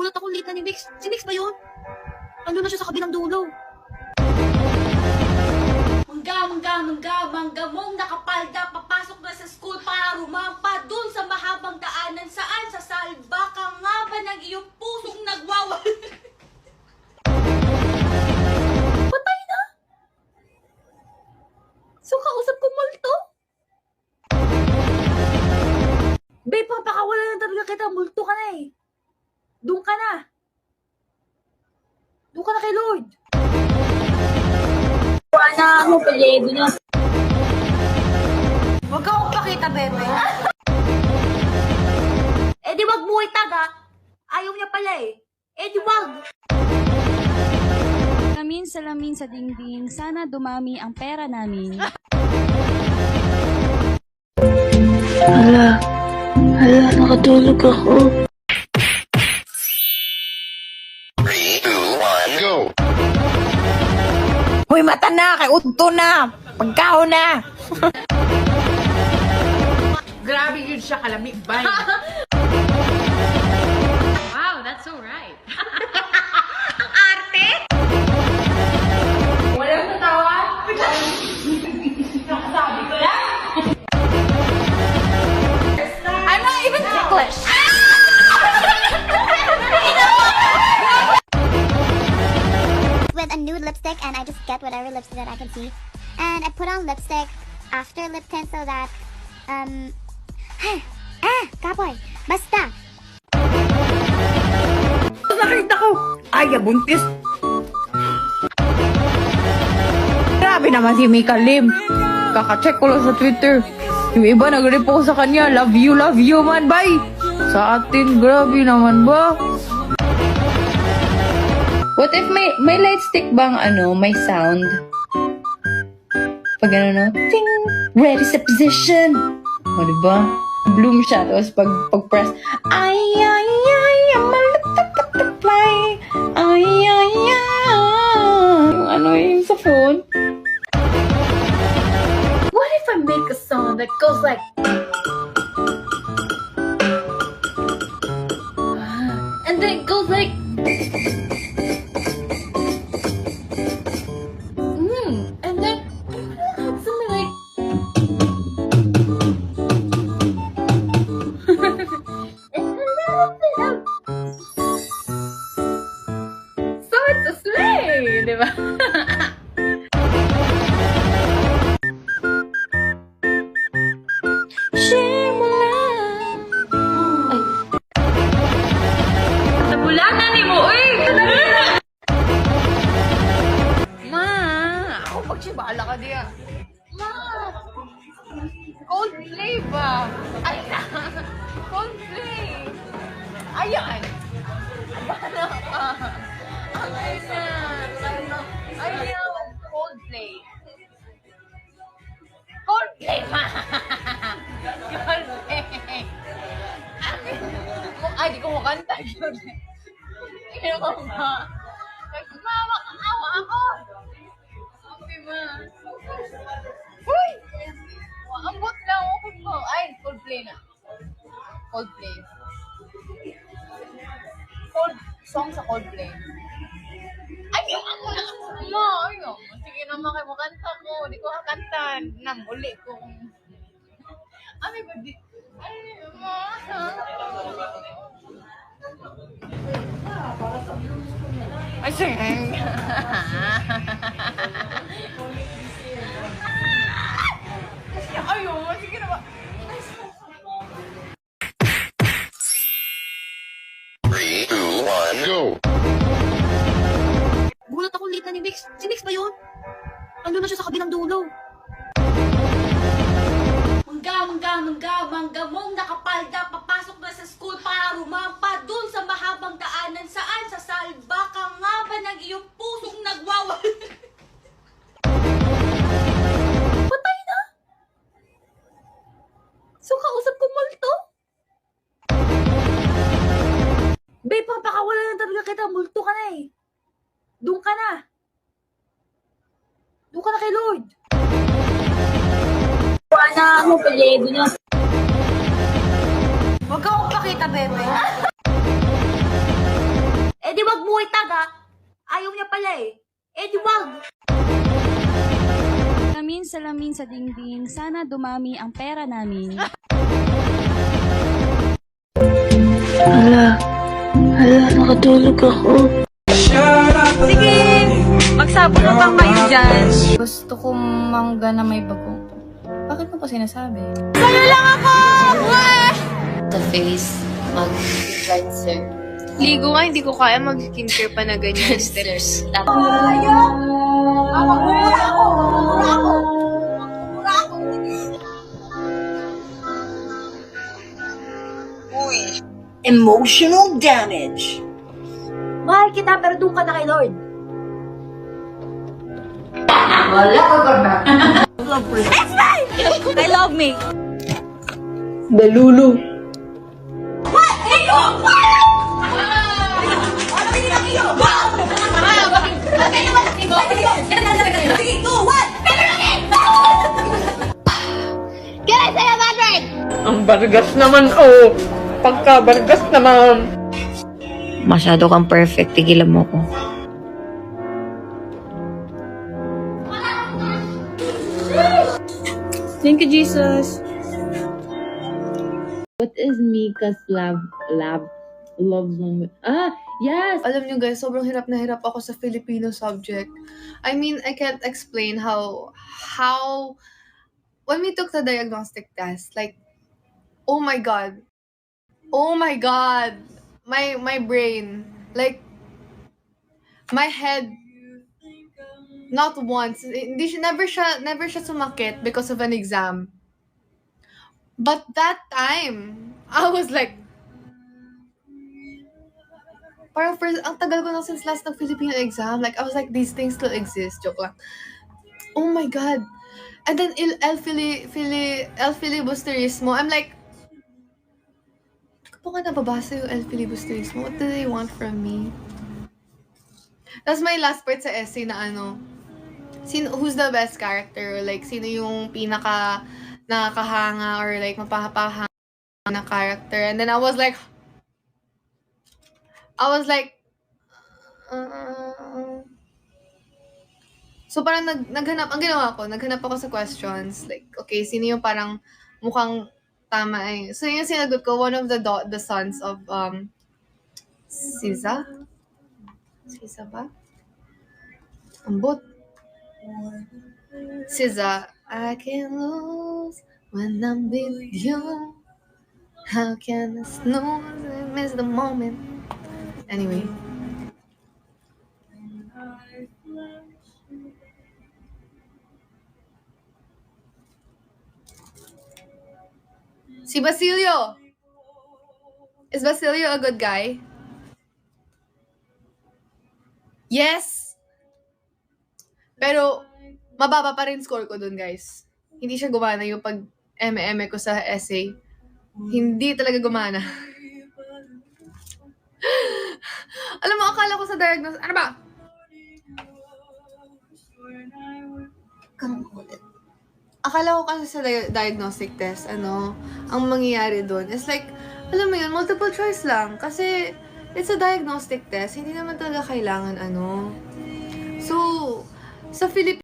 Gulat ako late na ni Mix. Si Mix ba yun? Ano na siya sa kabilang dulo? Mangga mong nakapalda, papasok na sa school para rumampa dun sa mahabang daanan saan sa salba ka nga ba ng iyong pusong nagwawal? Patay na? So kausap ko multo? Babe, papakawala na talaga kita, multo ka na eh. Doon ka na. Doon ka na kay Lord. Wala ako, palido na. Huwag ka akong pakita, bebe. Eh di wag mo itag, ha? Ayaw niya pala eh. Eh di wag. Salamin sa dingding, sana dumami ang pera namin. Hala, nakatulog ako. 3, 2, 1, go! Hoy, mata na! Kay Unto na! Pagkao na! Grabe yun siya, kalamig ba? Wow, that's so right. Walang natawa. I'm not even ticklish! With a nude lipstick, and I just get whatever lipstick that I can see, and I put on lipstick after lip tint so that kapoy, basta. Nakita ko! Ay, buntis! Grabe naman si Mika Lim. Kaka-check ko lang sa Twitter. Yung iba nag-repost sa kanya, love you man, bye! Sa atin, grabe naman ba? What if may light stick bang may sound? Pag no? Ting! Ready sa position! O, diba? Bloom siya. Tapos pag-press, ay, I'm a little butterfly. Ay. Yung sa phone. What if I make a song that goes like... And then it goes like... And then... Something like... So it's a sleigh, di ba? Share mo lang. Nabulanan ni mo, uy! Ma! Ako pagsibala ka diya. Ma! Coldplay ba? Ay na! Coldplay! Ayan! Bala ka! Ay na! Ayan! Coldplay! Coldplay ma! Coldplay! Ay, di ko makanta yun. Hindi ko ba? Mama, kakawa ako! Okay ma. Uy! Ambot lang ako po. Ay, Coldplay na. Coldplay. Song sa Coldplay. Ayaw ako na. Ma, ayaw. Sige naman kayo makanta ko. Di ko kakanta. Namuli ko. Ano ba di? Ay, ma. Ay, sige. Ayaw, sige na ba? 3, 2, 1, go! Gulat ako late na ni Mix. Si Mix ba yun? Ano na siya sa kabilang dulo? Mangga mong nakapalda, papasok na sa school para rumampa dun sa mahabang daanan saan sa salba ka nga ba ng iyong pusong nagwawal? Patay na? So kausap ko multo? Babe, papakawala na talaga kita, multo ka na eh. Doon ka na. Doon ka na kay Lord. Wala ako, palido na. Huwag ka akong pakita, bebe. Eh di wag mo itag ha. Ayaw niya pala eh. Eh di wag. Salamin sa dingding, sana dumami ang pera namin. Hala, nakatulog ako. Sige, magsabunutan kayo dyan. Gusto kong mangga na may bagong. Bakit mo pa sinasabi? Sa'yo lang ako! The face, mag-cleanser. Ligo nga, hindi ko kaya mag-skincare pa na ganyan steps. Emotional damage. Mahal kita pero doon ka na kay Lord. I love me. Dalulu. Ang bargas naman, oh. Pagka-bargas naman. Masyado kang perfect, tigilan mo ko. Thank you, Jesus. What is Mika's love language? Yes! Alam nyo guys, sobrang hirap na hirap ako sa Filipino subject. I mean, I can't explain how when we took the diagnostic test, like, oh my god, my brain, like, my head, not once, never siya sumakit because of an exam. But that time, I was like, parang first, ang tagal ko na since last ng Filipino exam. Like, I was like, these things still exist. Joke lang. Oh my God. And then, el filibusterismo. I'm like, hindi ko pa nga nababasa yung el filibusterismo. What do they want from me? That's my last part sa essay na ano, who's the best character? Like, sino yung pinaka nakakahanga or like mapapahanga na character? And then I was like, so parang naghanap ako sa questions. Like, okay, sino yung parang mukhang tama eh. So yung sinagot ko, one of the sons of, Siza ba? Ambot. Siza, I can lose when I'm with you. How can I snooze and miss the moment? Anyway. Si Basilio! Is Basilio a good guy? Yes! Pero, mababa pa rin score ko dun, guys. Hindi siya gumana yung pag-eme ko sa essay. Hindi talaga gumana. Alam mo, akala ko sa diagnosis, ano ba? Akala ko kasi sa diagnostic test, ang mangyayari doon is like, alam mo yun, multiple choice lang. Kasi, it's a diagnostic test, hindi naman talaga kailangan So, sa Philippines,